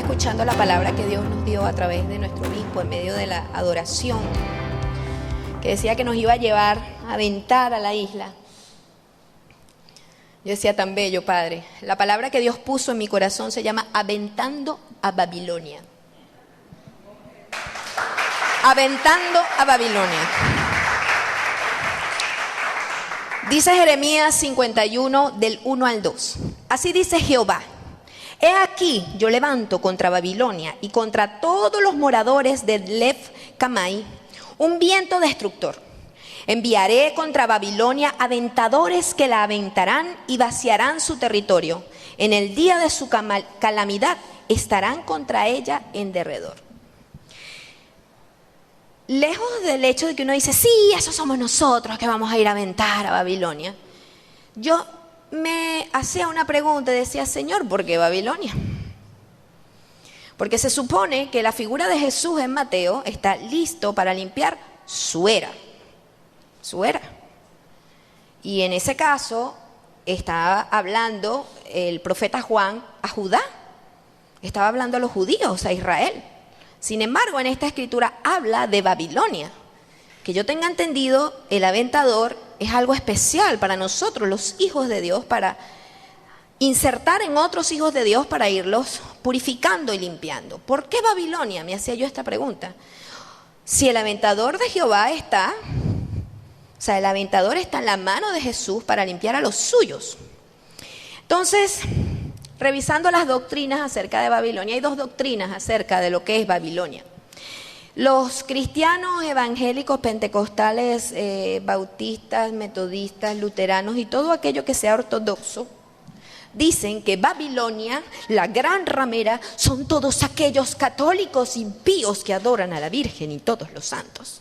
escuchando la palabra que Dios nos dio a través de nuestro obispo en medio de la adoración, que decía que nos iba a llevar a aventar a la isla. Yo decía, tan bello, Padre. La palabra que Dios puso en mi corazón se llama aventando a Babilonia. Aventando a Babilonia. Dice Jeremías 51 del 1 al 2. Así dice Jehová: he aquí, yo levanto contra Babilonia y contra todos los moradores de Lef Camai un viento destructor. Enviaré contra Babilonia aventadores que la aventarán y vaciarán su territorio. En el día de su calamidad estarán contra ella en derredor. Lejos del hecho de que uno dice, sí, esos somos nosotros que vamos a ir a aventar a Babilonia, yo me hacía una pregunta y decía, Señor, ¿por qué Babilonia? Porque se supone que la figura de Jesús en Mateo está listo para limpiar su era. Y en ese caso estaba hablando el profeta Juan a Judá, estaba hablando a los judíos, a Israel. Sin embargo, en esta escritura habla de Babilonia. Que yo tenga entendido, el aventador es algo especial para nosotros, los hijos de Dios, para insertar en otros hijos de Dios para irlos purificando y limpiando. ¿Por qué Babilonia? Me hacía yo esta pregunta. Si el aventador de Jehová está, o sea, el aventador está en la mano de Jesús para limpiar a los suyos. Entonces, revisando las doctrinas acerca de Babilonia, hay dos doctrinas acerca de lo que es Babilonia. Los cristianos evangélicos, pentecostales, bautistas, metodistas, luteranos y todo aquello que sea ortodoxo, dicen que Babilonia, la gran ramera, son todos aquellos católicos impíos que adoran a la Virgen y todos los santos.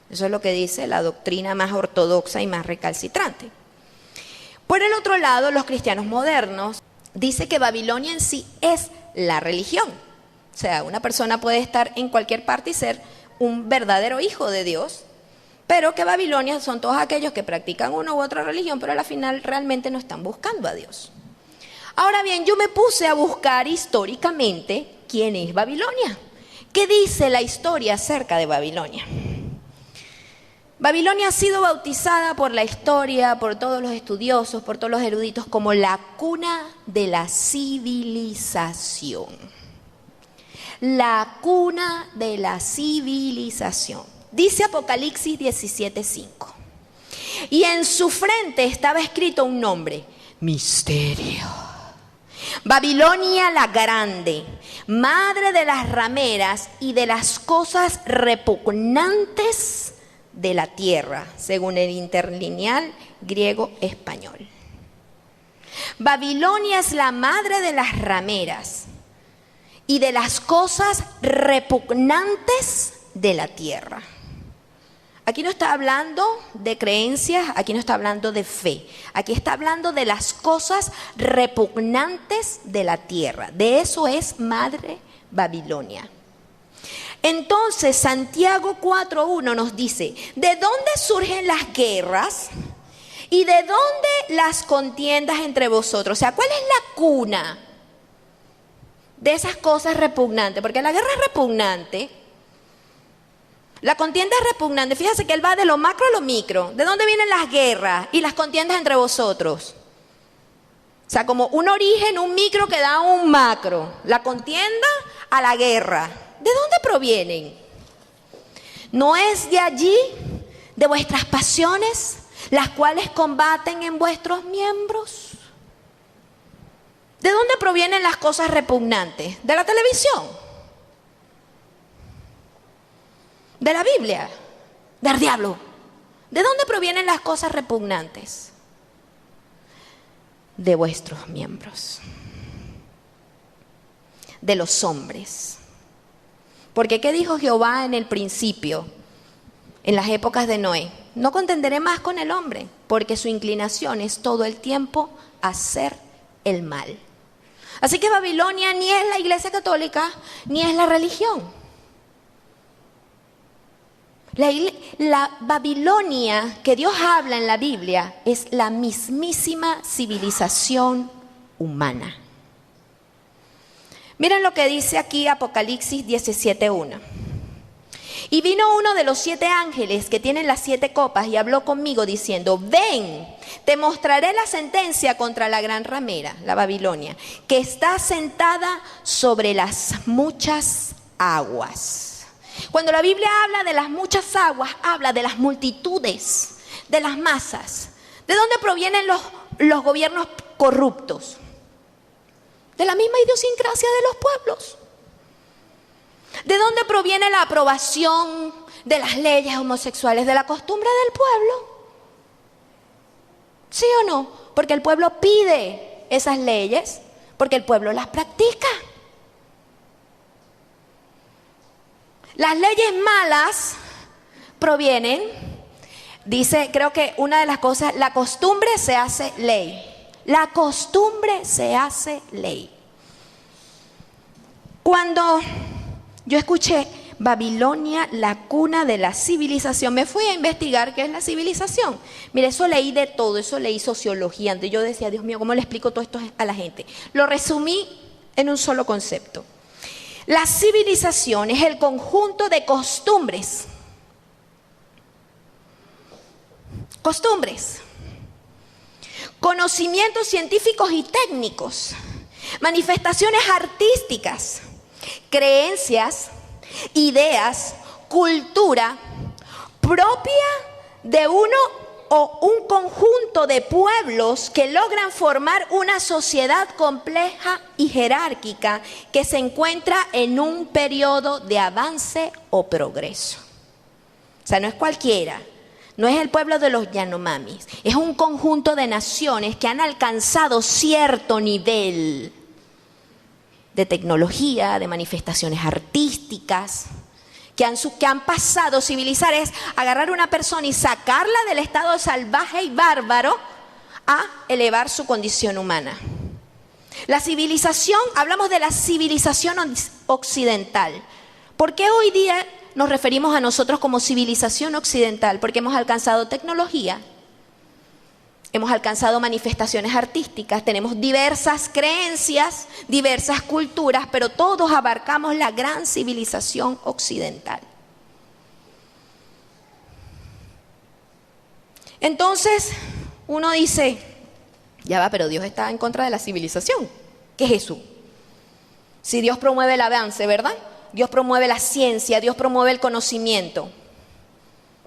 Eso es lo que dice la doctrina más ortodoxa y más recalcitrante. Por el otro lado, los cristianos modernos dicen que Babilonia en sí es la religión. O sea, una persona puede estar en cualquier parte y ser un verdadero hijo de Dios, pero que Babilonia son todos aquellos que practican una u otra religión, pero al final realmente no están buscando a Dios. Ahora bien, yo me puse a buscar históricamente quién es Babilonia. ¿Qué dice la historia acerca de Babilonia? Babilonia ha sido bautizada por la historia, por todos los estudiosos, por todos los eruditos, como la cuna de la civilización. La cuna de la civilización. Dice Apocalipsis 17:5. Y en su frente estaba escrito un nombre: Misterio. Babilonia la grande, madre de las rameras y de las cosas repugnantes de la tierra, según el interlineal griego-español. Babilonia es la madre de las rameras y de las cosas repugnantes de la tierra. Aquí no está hablando de creencias, aquí no está hablando de fe. Aquí está hablando de las cosas repugnantes de la tierra. De eso es madre Babilonia. Entonces Santiago 4:1 nos dice, ¿de dónde surgen las guerras y de dónde las contiendas entre vosotros? O sea, ¿cuál es la cuna de esas cosas repugnantes? Porque la guerra es repugnante, la contienda es repugnante. Fíjate que él va de lo macro a lo micro. ¿De dónde vienen las guerras y las contiendas entre vosotros? O sea, como un origen, un micro que da un macro. La contienda a la guerra. ¿De dónde provienen? ¿No es de allí, de vuestras pasiones, las cuales combaten en vuestros miembros? ¿De dónde provienen las cosas repugnantes? ¿De la televisión? ¿De la Biblia? ¿Del diablo? ¿De dónde provienen las cosas repugnantes? De vuestros miembros. De los hombres. Porque ¿qué dijo Jehová en el principio, en las épocas de Noé? No contenderé más con el hombre, porque su inclinación es todo el tiempo hacer el mal. Así que Babilonia ni es la Iglesia Católica, ni es la religión. La Babilonia que Dios habla en la Biblia es la mismísima civilización humana. Miren lo que dice aquí Apocalipsis 17:1. Y vino uno de los 7 ángeles que tienen las 7 copas y habló conmigo diciendo: ven, te mostraré la sentencia contra la gran ramera, la Babilonia, que está sentada sobre las muchas aguas. Cuando la Biblia habla de las muchas aguas, habla de las multitudes, de las masas. ¿De dónde provienen los gobiernos corruptos? De la misma idiosincrasia de los pueblos. ¿De dónde proviene la aprobación de las leyes homosexuales? De la costumbre del pueblo. ¿Sí o no? Porque el pueblo pide esas leyes, porque el pueblo las practica. Las leyes malas provienen, dice, creo que una de las cosas, la costumbre se hace ley. La costumbre se hace ley. Cuando yo escuché Babilonia, la cuna de la civilización, me fui a investigar qué es la civilización. Mire, eso leí de todo, eso leí sociología. Antes yo decía, Dios mío, ¿cómo le explico todo esto a la gente? Lo resumí en un solo concepto. La civilización es el conjunto de costumbres. Costumbres. Conocimientos científicos y técnicos. Manifestaciones artísticas. Creencias, ideas, cultura propia de uno o un conjunto de pueblos que logran formar una sociedad compleja y jerárquica que se encuentra en un periodo de avance o progreso. O sea, no es cualquiera, no es el pueblo de los Yanomamis, es un conjunto de naciones que han alcanzado cierto nivel de tecnología, de manifestaciones artísticas, que han pasado. Civilizar es agarrar a una persona y sacarla del estado salvaje y bárbaro a elevar su condición humana. La civilización, hablamos de la civilización occidental. ¿Por qué hoy día nos referimos a nosotros como civilización occidental? Porque hemos alcanzado tecnología. Hemos alcanzado manifestaciones artísticas, tenemos diversas creencias, diversas culturas, pero todos abarcamos la gran civilización occidental. Entonces, uno dice, ya va, pero Dios está en contra de la civilización. ¿Qué es eso? Si Dios promueve el avance, ¿verdad? Dios promueve la ciencia, Dios promueve el conocimiento.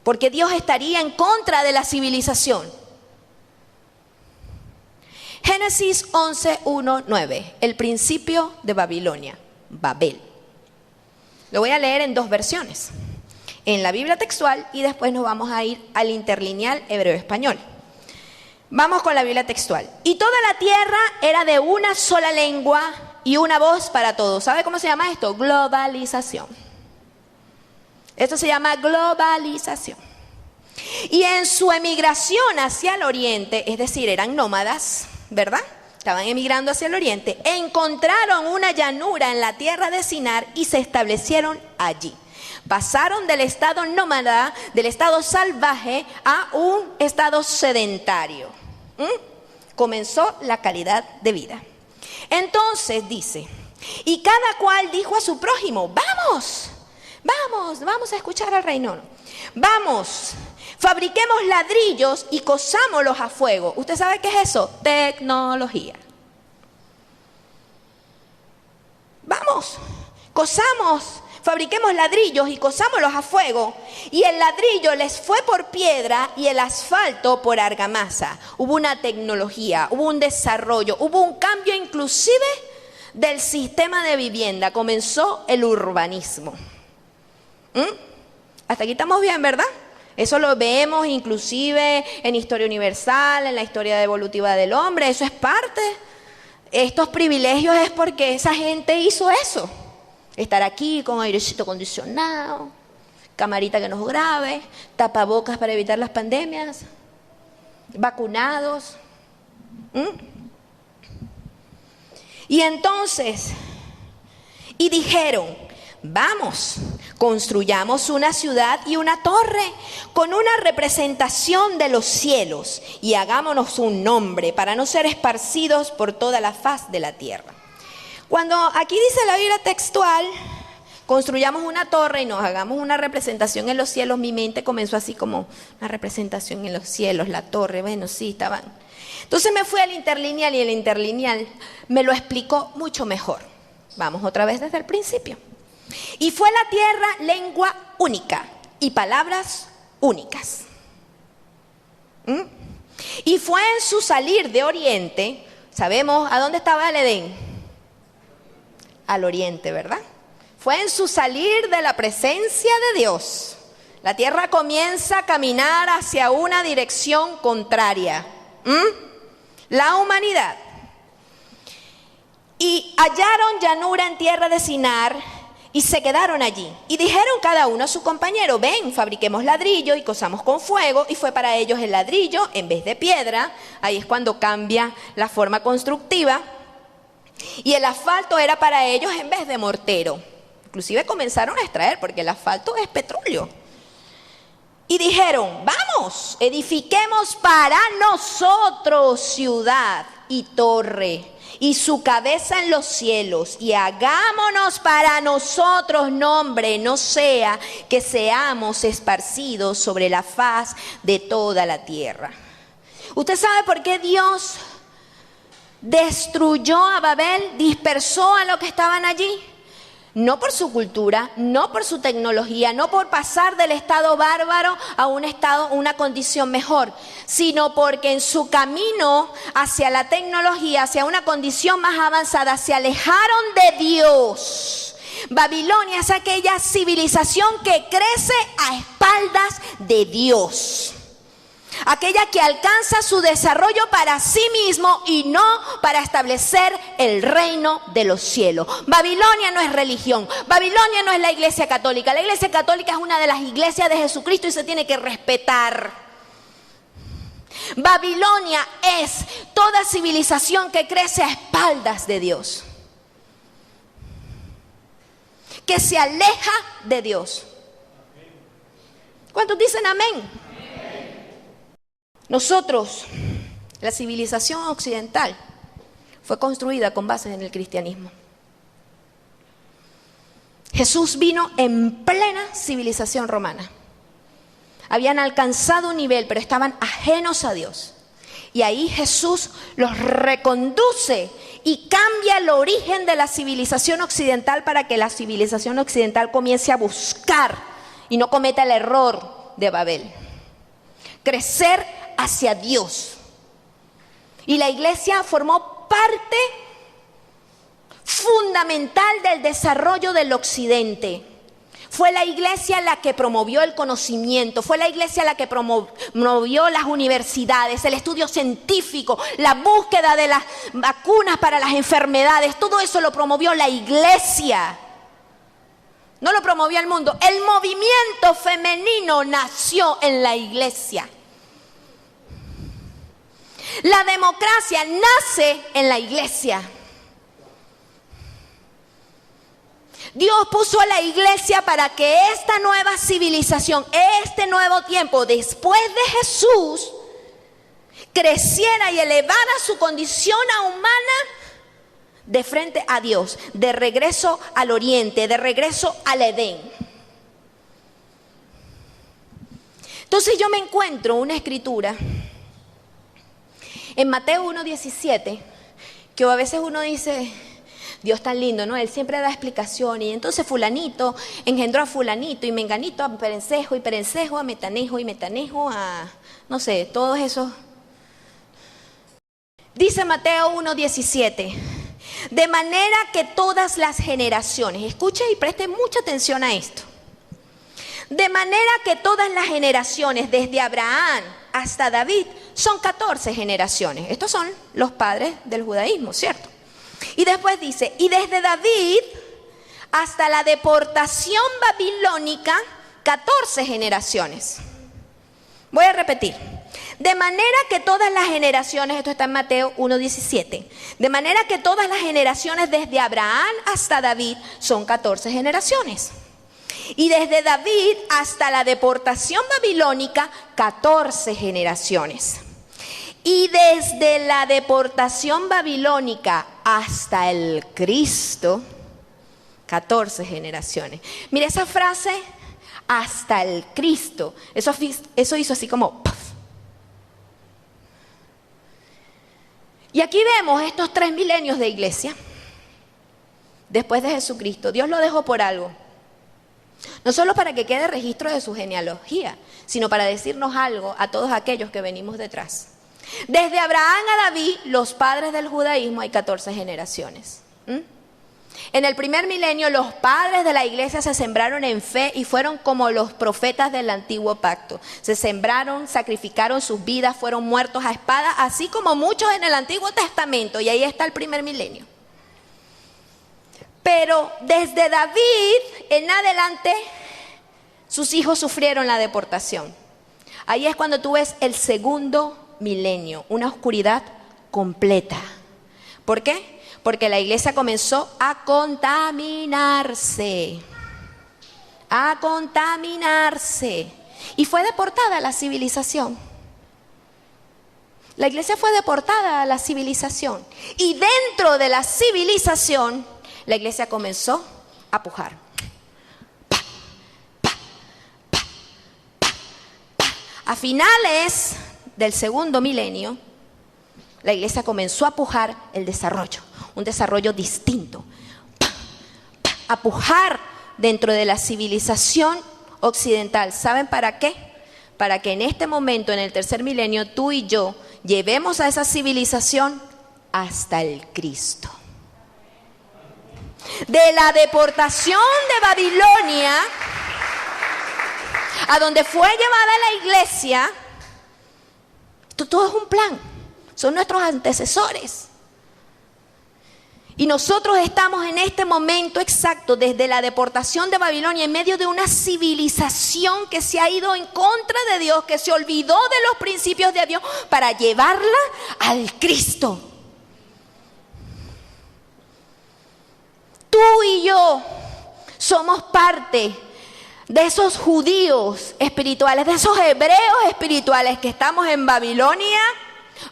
¿Por qué Dios estaría en contra de la civilización? Génesis 11:1-9, el principio de Babilonia, Babel. Lo voy a leer en 2 versiones, en la Biblia textual y después nos vamos a ir al interlineal hebreo-español. Vamos con la Biblia textual. Y toda la tierra era de una sola lengua y una voz para todos. ¿Sabe cómo se llama esto? Globalización. Esto se llama globalización. Y en su emigración hacia el oriente, es decir, eran nómadas, ¿verdad? Estaban emigrando hacia el oriente, encontraron una llanura en la tierra de Sinar y se establecieron allí. Pasaron del estado nómada, del estado salvaje, a un estado sedentario. Comenzó la calidad de vida. Entonces dice, y cada cual dijo a su prójimo, vamos a escuchar al rey. No. Vamos, fabriquemos ladrillos y cosámoslos a fuego. ¿Usted sabe qué es eso? Tecnología. Vamos, fabriquemos ladrillos y cosámoslos a fuego. Y el ladrillo les fue por piedra y el asfalto por argamasa. Hubo una tecnología, hubo un desarrollo, hubo un cambio inclusive del sistema de vivienda. Comenzó el urbanismo. Hasta aquí estamos bien, ¿verdad? Eso lo vemos inclusive en Historia Universal, en la historia evolutiva del hombre. Eso es parte. Estos privilegios es porque esa gente hizo eso. Estar aquí con airecito acondicionado, camarita que nos grabe, tapabocas para evitar las pandemias, vacunados. Y entonces, y dijeron, vamos, construyamos una ciudad y una torre con una representación de los cielos y hagámonos un nombre para no ser esparcidos por toda la faz de la tierra. Cuando aquí dice la Biblia textual, construyamos una torre y nos hagamos una representación en los cielos, mi mente comenzó así como una representación en los cielos, la torre, bueno, sí, estaban. Entonces me fui al interlineal y el interlineal me lo explicó mucho mejor. Vamos otra vez desde el principio. Y fue la tierra lengua única y palabras únicas. Y fue en su salir de oriente, sabemos a dónde estaba el Edén, al oriente, ¿verdad? Fue en su salir de la presencia de Dios. La tierra comienza a caminar hacia una dirección contraria. La humanidad. Y hallaron llanura en tierra de Sinar y se quedaron allí. Y dijeron cada uno a su compañero, ven, fabriquemos ladrillo y cosamos con fuego. Y fue para ellos el ladrillo en vez de piedra. Ahí es cuando cambia la forma constructiva. Y el asfalto era para ellos en vez de mortero. Inclusive comenzaron a extraer porque el asfalto es petróleo. Y dijeron, vamos, edifiquemos para nosotros ciudad y torre y su cabeza en los cielos, y hagámonos para nosotros nombre, no sea que seamos esparcidos sobre la faz de toda la tierra. ¿Usted sabe por qué Dios destruyó a Babel, dispersó a los que estaban allí? No por su cultura, no por su tecnología, no por pasar del estado bárbaro a un estado, una condición mejor, sino porque en su camino hacia la tecnología, hacia una condición más avanzada, se alejaron de Dios. Babilonia es aquella civilización que crece a espaldas de Dios. Aquella que alcanza su desarrollo para sí mismo y no para establecer el reino de los cielos. Babilonia no es religión. Babilonia no es la iglesia católica. La iglesia católica es una de las iglesias de Jesucristo y se tiene que respetar. Babilonia es toda civilización que crece a espaldas de Dios, que se aleja de Dios. ¿Cuántos dicen amén? Nosotros, la civilización occidental, fue construida con bases en el cristianismo. Jesús vino en plena civilización romana. Habían alcanzado un nivel, pero estaban ajenos a Dios. Y ahí Jesús los reconduce y cambia el origen de la civilización occidental para que la civilización occidental comience a buscar y no cometa el error de Babel. Crecer hacia Dios. Y la iglesia formó parte fundamental del desarrollo del occidente. Fue la iglesia la que promovió el conocimiento, fue la iglesia la que promovió las universidades, el estudio científico, la búsqueda de las vacunas para las enfermedades. Todo eso lo promovió la iglesia. No lo promovió el mundo. El movimiento femenino nació en la iglesia. La democracia nace en la iglesia. Dios puso a la iglesia para que esta nueva civilización, este nuevo tiempo después de Jesús, creciera y elevara su condición humana de frente a Dios, de regreso al oriente, de regreso al Edén. Entonces yo me encuentro una escritura en Mateo 1:17, que a veces uno dice, Dios tan lindo, ¿no? Él siempre da explicaciones. Y entonces fulanito engendró a fulanito y menganito a perencejo y perencejo a metanejo y metanejo a, no sé, todos esos. Dice Mateo 1:17, de manera que todas las generaciones, escuche y preste mucha atención a esto. De manera que todas las generaciones, desde Abraham hasta David, son 14 generaciones. Estos son los padres del judaísmo, ¿cierto? Y después dice, y desde David hasta la deportación babilónica, 14 generaciones. Voy a repetir. De manera que todas las generaciones, esto está en Mateo 1:17, de manera que todas las generaciones desde Abraham hasta David son 14 generaciones. Y desde David hasta la deportación babilónica, 14 generaciones. Y desde la deportación babilónica hasta el Cristo, 14 generaciones. Mira esa frase, hasta el Cristo. Eso hizo así como ¡puff! Y aquí vemos estos 3 milenios de iglesia. Después de Jesucristo, Dios lo dejó por algo. No solo para que quede registro de su genealogía, sino para decirnos algo a todos aquellos que venimos detrás. Desde Abraham a David, los padres del judaísmo, hay 14 generaciones. En el primer milenio, los padres de la iglesia se sembraron en fe y fueron como los profetas del antiguo pacto. Se sembraron, sacrificaron sus vidas, fueron muertos a espada, así como muchos en el Antiguo Testamento. Y ahí está el primer milenio. Pero desde David en adelante, sus hijos sufrieron la deportación. Ahí es cuando tú ves el segundo milenio, una oscuridad completa. ¿Por qué? Porque la iglesia comenzó a contaminarse. Y fue deportada a la civilización. La iglesia fue deportada a la civilización. Y dentro de la civilización, la iglesia comenzó a pujar. A finales del segundo milenio, la iglesia comenzó a pujar el desarrollo, un desarrollo distinto. A pujar dentro de la civilización occidental. ¿Saben para qué? Para que en este momento, en el tercer milenio, tú y yo llevemos a esa civilización hasta el Cristo. De la deportación de Babilonia a donde fue llevada la iglesia, todo es un plan, son nuestros antecesores. Y nosotros estamos en este momento exacto, desde la deportación de Babilonia, en medio de una civilización que se ha ido en contra de Dios, que se olvidó de los principios de Dios para llevarla al Cristo. Tú y yo somos parte de esos judíos espirituales, de esos hebreos espirituales que estamos en Babilonia,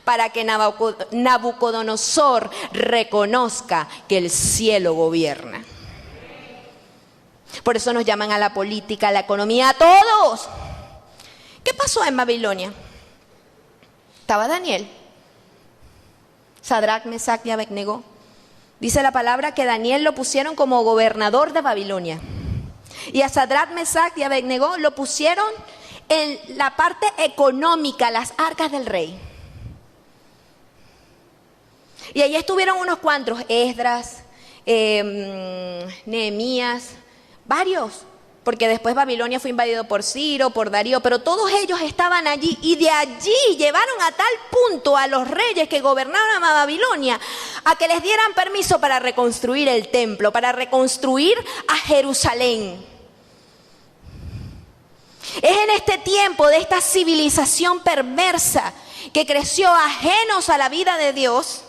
para que Nabucodonosor reconozca que el cielo gobierna. Por eso nos llaman a la política, a la economía, a todos. ¿Qué pasó en Babilonia? Estaba Daniel, Sadrach, Mesach y Abednego. Dice la palabra que Daniel lo pusieron como gobernador de Babilonia. Y a Sadrach, Mesach y Abednego lo pusieron en la parte económica, las arcas del rey. Y allí estuvieron unos cuantos, Esdras, Nehemías, varios, porque después Babilonia fue invadido por Ciro, por Darío, pero todos ellos estaban allí y de allí llevaron a tal punto a los reyes que gobernaban a Babilonia a que les dieran permiso para reconstruir el templo, para reconstruir a Jerusalén. Es en este tiempo de esta civilización perversa que creció ajenos a la vida de Dios,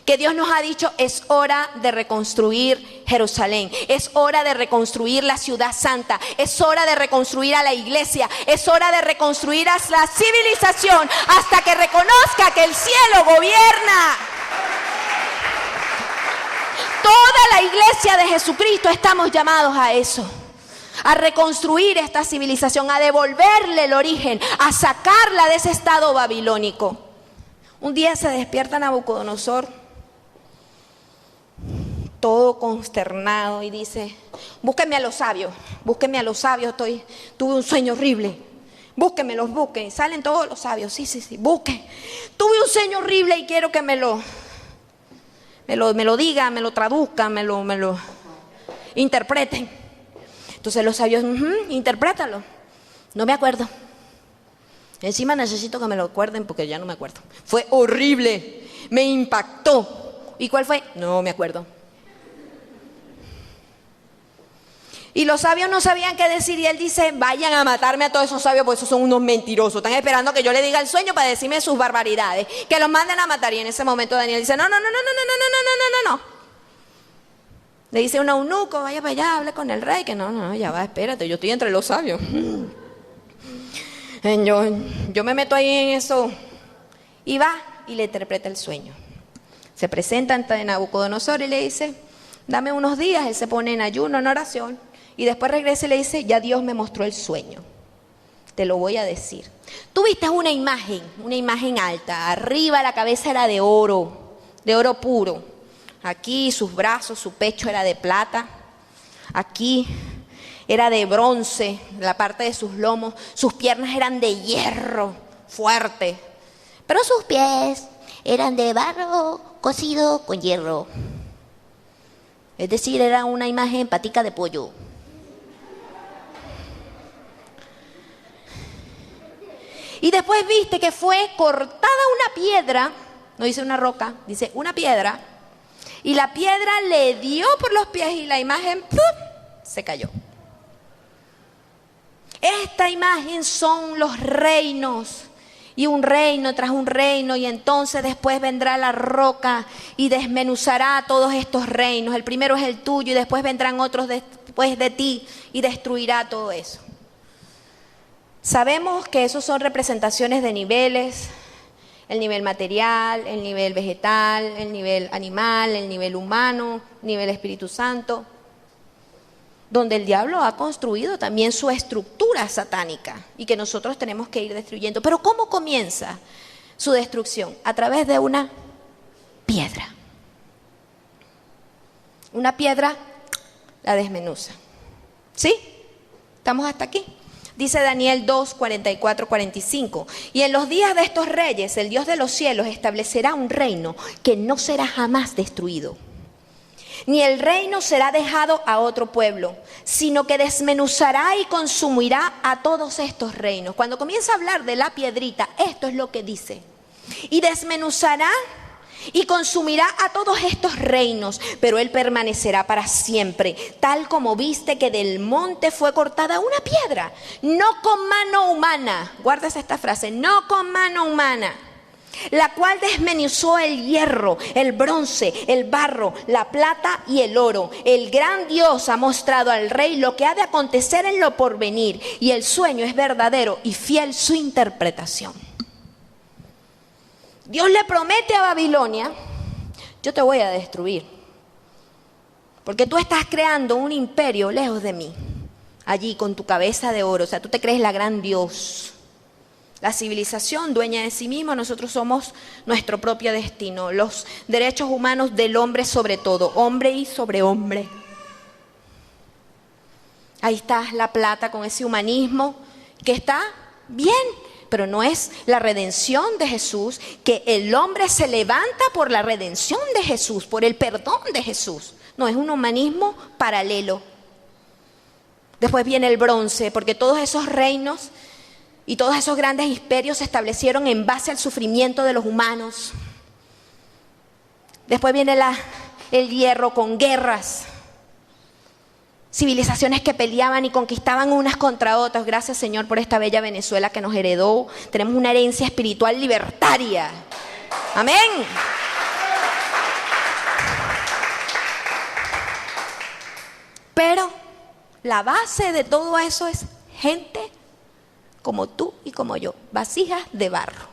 que Dios nos ha dicho, es hora de reconstruir Jerusalén, es hora de reconstruir la ciudad santa, es hora de reconstruir a la iglesia, es hora de reconstruir a la civilización hasta que reconozca que el cielo gobierna. Toda la iglesia de Jesucristo estamos llamados a eso, a reconstruir esta civilización, a devolverle el origen, a sacarla de ese estado babilónico. Un día se despierta Nabucodonosor, todo consternado, y dice, búsquenme a los sabios, tuve un sueño horrible, búsquenmelos, busquen. Salen todos los sabios, sí, busquen. Tuve un sueño horrible y quiero que me lo digan, me lo traduzcan, me lo interpreten. Entonces los sabios, interprétalo. No me acuerdo. Encima necesito que me lo acuerden porque ya no me acuerdo. Fue horrible, me impactó. ¿Y cuál fue? No me acuerdo. Y los sabios no sabían qué decir y él dice, vayan a matarme a todos esos sabios porque esos son unos mentirosos. Están esperando que yo le diga el sueño para decirme sus barbaridades. Que los manden a matar. Y en ese momento Daniel dice, no. Le dice un eunuco, vaya para allá, hable con el rey. Que no, ya va, espérate, yo estoy entre los sabios. Yo me meto ahí en eso. Y va y le interpreta el sueño. Se presenta ante Nabucodonosor y le dice, dame unos días. Él se pone en ayuno, en oración, y después regresa y le dice, ya Dios me mostró el sueño. Te lo voy a decir. Tú viste una imagen alta. Arriba la cabeza era de oro puro. Aquí sus brazos, su pecho era de plata. Aquí era de bronce, la parte de sus lomos. Sus piernas eran de hierro fuerte. Pero sus pies eran de barro cocido con hierro. Es decir, era una imagen patica de pollo. Y después viste que fue cortada una piedra, no dice una roca, dice una piedra, y la piedra le dio por los pies y la imagen ¡pum!, se cayó. Esta imagen son los reinos, y un reino tras un reino, y entonces después vendrá la roca y desmenuzará todos estos reinos. El primero es el tuyo y después vendrán otros después de ti y destruirá todo eso. Sabemos que esos son representaciones de niveles, el nivel material, el nivel vegetal, el nivel animal, el nivel humano, el nivel Espíritu Santo, donde el diablo ha construido también su estructura satánica y que nosotros tenemos que ir destruyendo. Pero ¿cómo comienza su destrucción? A través de una piedra. Una piedra la desmenuza. ¿Sí? ¿Estamos hasta aquí? Dice Daniel 2, 44, 45. Y en los días de estos reyes, el Dios de los cielos establecerá un reino que no será jamás destruido. Ni el reino será dejado a otro pueblo, sino que desmenuzará y consumirá a todos estos reinos. Cuando comienza a hablar de la piedrita, esto es lo que dice. Y desmenuzará y consumirá a todos estos reinos, pero él permanecerá para siempre, tal como viste que del monte fue cortada una piedra, no con mano humana, guárdese esta frase, no con mano humana, la cual desmenuzó el hierro, el bronce, el barro, la plata y el oro. El gran Dios ha mostrado al rey lo que ha de acontecer en lo porvenir, y el sueño es verdadero y fiel su interpretación. Dios le promete a Babilonia, yo te voy a destruir, porque tú estás creando un imperio lejos de mí, allí con tu cabeza de oro. O sea, tú te crees la gran Dios, la civilización dueña de sí misma. Nosotros somos nuestro propio destino, los derechos humanos del hombre sobre todo, hombre y sobre hombre. Ahí está la plata con ese humanismo que está bien, pero no es la redención de Jesús, que el hombre se levanta por la redención de Jesús, por el perdón de Jesús. No, es un humanismo paralelo. Después viene el bronce, porque todos esos reinos y todos esos grandes imperios se establecieron en base al sufrimiento de los humanos. Después viene el hierro con guerras. Civilizaciones que peleaban y conquistaban unas contra otras. Gracias, Señor, por esta bella Venezuela que nos heredó. Tenemos una herencia espiritual libertaria. Amén. Pero la base de todo eso es gente como tú y como yo, vasijas de barro,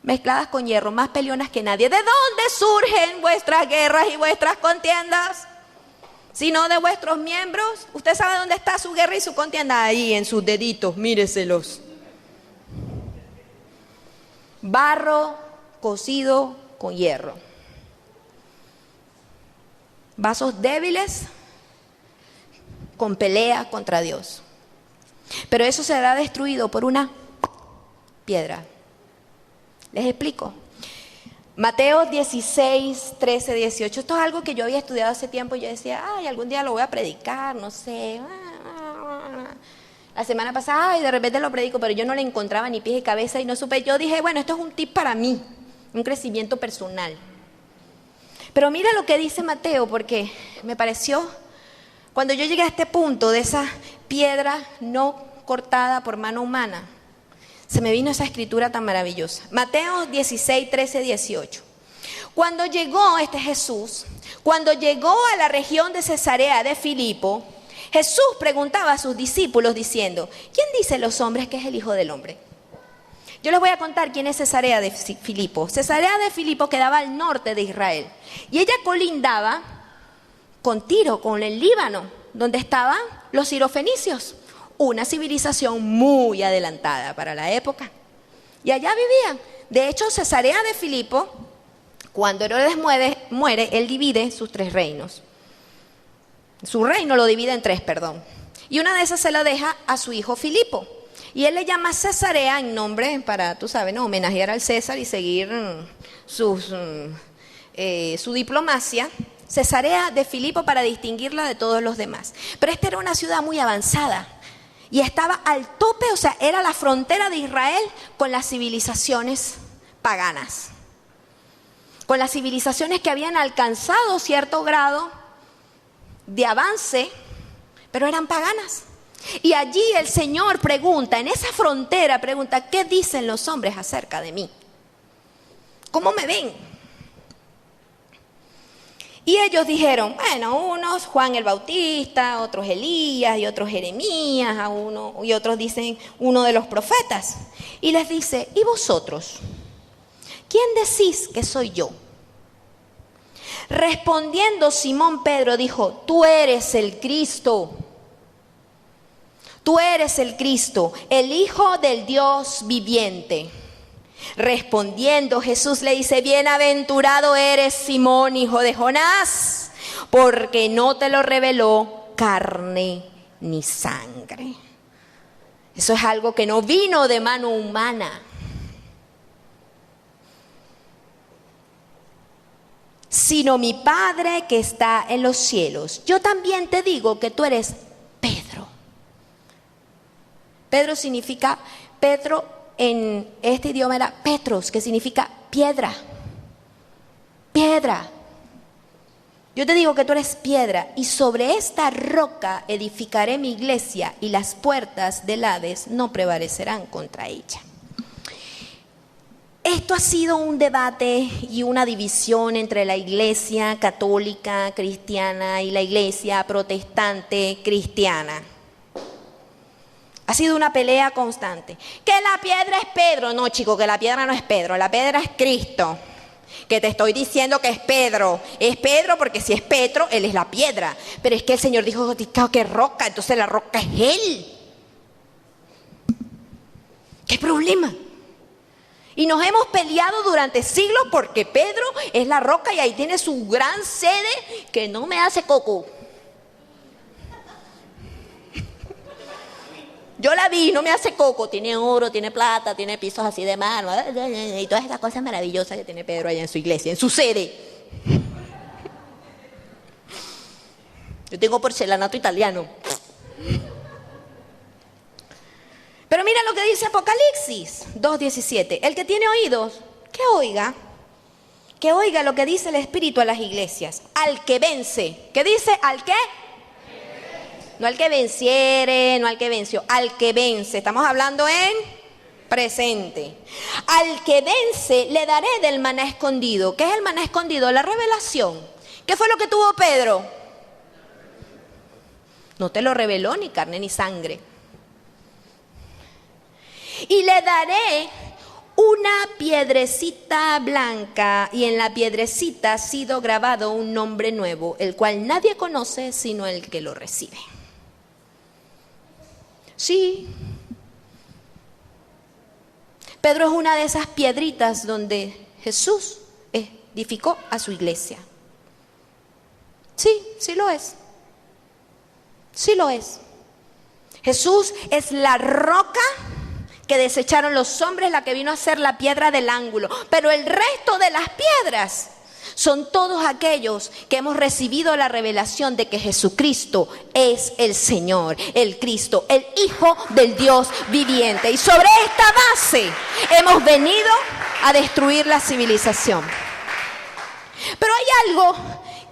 mezcladas con hierro, más peleonas que nadie. ¿De dónde surgen vuestras guerras y vuestras contiendas? Sino de vuestros miembros. Usted sabe dónde está su guerra y su contienda, ahí en sus deditos, míreselos. Barro cocido con hierro. Vasos débiles con pelea contra Dios. Pero eso será destruido por una piedra. Les explico. Mateo 16, 13, 18. Esto es algo que yo había estudiado hace tiempo y yo decía, ay, algún día lo voy a predicar, no sé. La semana pasada, y de repente lo predico, pero yo no le encontraba ni pies y cabeza y no supe. Yo dije, bueno, esto es un tip para mí, un crecimiento personal. Pero mira lo que dice Mateo, porque me pareció, cuando yo llegué a este punto de esa piedra no cortada por mano humana, se me vino esa escritura tan maravillosa. Mateo 16, 13, 18. Cuando llegó Jesús, cuando llegó a la región de Cesarea de Filipo, Jesús preguntaba a sus discípulos diciendo, ¿quién dicen los hombres que es el Hijo del Hombre? Yo les voy a contar quién es Cesarea de Filipo. Cesarea de Filipo quedaba al norte de Israel y ella colindaba con Tiro, con el Líbano, donde estaban los sirofenicios, una civilización muy adelantada para la época. Y allá vivían. De hecho, Cesarea de Filipo, cuando Herodes muere, él divide sus 3 reinos. Su reino lo divide en 3, perdón. Y una de esas se la deja a su hijo Filipo. Y él le llama Cesarea en nombre para, tú sabes, ¿no?, homenajear al César y seguir su diplomacia. Cesarea de Filipo para distinguirla de todos los demás. Pero esta era una ciudad muy avanzada y estaba al tope, o sea, era la frontera de Israel con las civilizaciones paganas. Con las civilizaciones que habían alcanzado cierto grado de avance, pero eran paganas. Y allí el Señor pregunta, en esa frontera pregunta, ¿qué dicen los hombres acerca de mí? ¿Cómo me ven? Y ellos dijeron, bueno, unos Juan el Bautista, otros Elías y otros Jeremías, y otros dicen uno de los profetas. Y les dice, ¿y vosotros? ¿Quién decís que soy yo? Respondiendo Simón Pedro dijo, tú eres el Cristo. Tú eres el Cristo, el Hijo del Dios viviente. Respondiendo Jesús le dice, bienaventurado eres Simón, hijo de Jonás, porque no te lo reveló carne ni sangre. Eso es algo que no vino de mano humana. Sino mi Padre que está en los cielos. Yo también te digo que tú eres Pedro. Pedro significa, Pedro en este idioma era Petros, que significa piedra. Piedra. Yo te digo que tú eres piedra y sobre esta roca edificaré mi iglesia y las puertas del Hades no prevalecerán contra ella. Esto ha sido un debate y una división entre la iglesia católica cristiana y la iglesia protestante cristiana. Ha sido una pelea constante. Que la piedra es Pedro. No, chico, que la piedra no es Pedro. La piedra es Cristo. Que te estoy diciendo que es Pedro. Es Pedro porque si es Pedro, él es la piedra. Pero es que el Señor dijo que es roca, entonces la roca es él. ¿Qué problema? Y nos hemos peleado durante siglos porque Pedro es la roca y ahí tiene su gran sede que no me hace coco. Yo la vi, no me hace coco, tiene oro, tiene plata, tiene pisos así de mano y todas estas cosas maravillosas que tiene Pedro allá en su iglesia, en su sede. Yo tengo porcelanato italiano. Pero mira lo que dice Apocalipsis 2:17. El que tiene oídos, que oiga lo que dice el Espíritu a las iglesias. Al que vence, ¿qué dice? ¿Al qué? No al que venciere, no al que venció, al que vence. Estamos hablando en presente. Al que vence le daré del maná escondido. ¿Qué es el maná escondido? La revelación. ¿Qué fue lo que tuvo Pedro? No te lo reveló ni carne ni sangre. Y le daré una piedrecita blanca y en la piedrecita ha sido grabado un nombre nuevo, el cual nadie conoce sino el que lo recibe. Sí, Pedro es una de esas piedritas donde Jesús edificó a su iglesia. Sí, sí lo es. Sí lo es. Jesús es la roca que desecharon los hombres, la que vino a ser la piedra del ángulo. Pero el resto de las piedras son todos aquellos que hemos recibido la revelación de que Jesucristo es el Señor, el Cristo, el Hijo del Dios viviente. Y sobre esta base hemos venido a destruir la civilización. Pero hay algo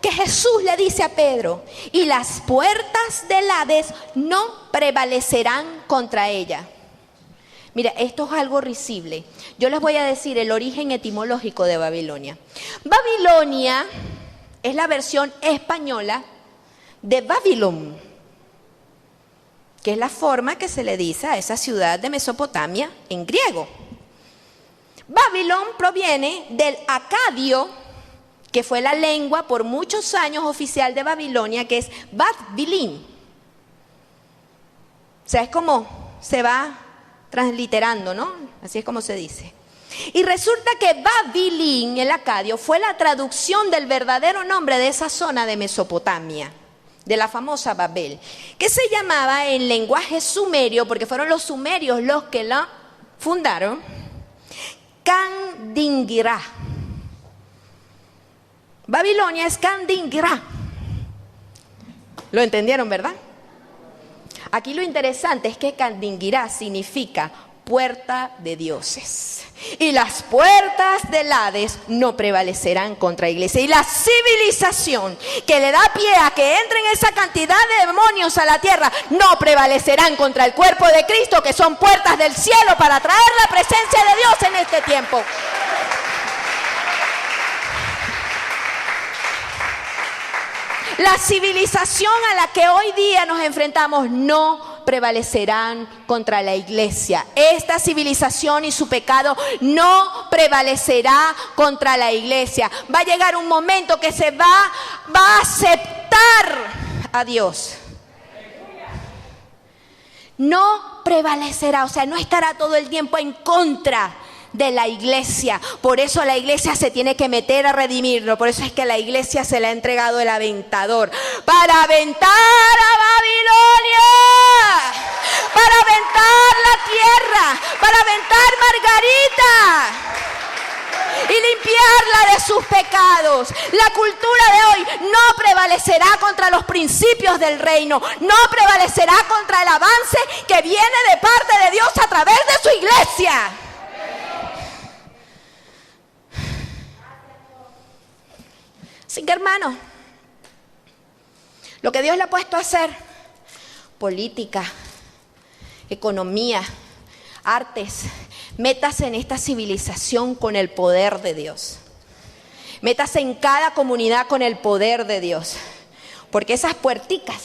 que Jesús le dice a Pedro: y las puertas del Hades no prevalecerán contra ella. Mira, esto es algo risible. Yo les voy a decir el origen etimológico de Babilonia. Babilonia es la versión española de Babilón, que es la forma que se le dice a esa ciudad de Mesopotamia en griego. Babilón proviene del acadio, que fue la lengua por muchos años oficial de Babilonia, que es Bat-Bilín. O sea, es como se va transliterando, ¿no? Así es como se dice. Y resulta que Babilin, el acadio, fue la traducción del verdadero nombre de esa zona de Mesopotamia, de la famosa Babel, que se llamaba en lenguaje sumerio, porque fueron los sumerios los que la fundaron, Kandingira. Babilonia es Kandingira. ¿Lo entendieron, verdad? Aquí lo interesante es que Kandingira significa puerta de dioses. Y las puertas del Hades no prevalecerán contra la iglesia. Y la civilización que le da pie a que entren esa cantidad de demonios a la tierra no prevalecerán contra el cuerpo de Cristo, que son puertas del cielo para traer la presencia de Dios en este tiempo. La civilización a la que hoy día nos enfrentamos no prevalecerán contra la iglesia. Esta civilización y su pecado no prevalecerá contra la iglesia. Va a llegar un momento que se va a aceptar a Dios. No prevalecerá, o sea, no estará todo el tiempo en contra de la iglesia. Por eso la iglesia se tiene que meter a redimirlo. Por eso es que a la iglesia se le ha entregado el aventador para aventar a Babilonia, para aventar la tierra, para aventar Margarita y limpiarla de sus pecados. La cultura de hoy no prevalecerá contra los principios del reino, no prevalecerá contra el avance que viene de parte de Dios a través de su iglesia. Así que, hermano, lo que Dios le ha puesto a hacer, política, economía, artes, métase en esta civilización con el poder de Dios. Métase en cada comunidad con el poder de Dios. Porque esas puerticas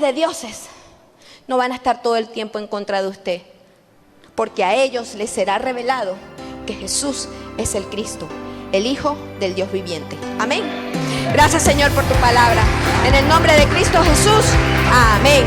de dioses no van a estar todo el tiempo en contra de usted. Porque a ellos les será revelado que Jesús es el Cristo, el Hijo del Dios viviente. Amén. Gracias, Señor, por tu palabra. En el nombre de Cristo Jesús. Amén.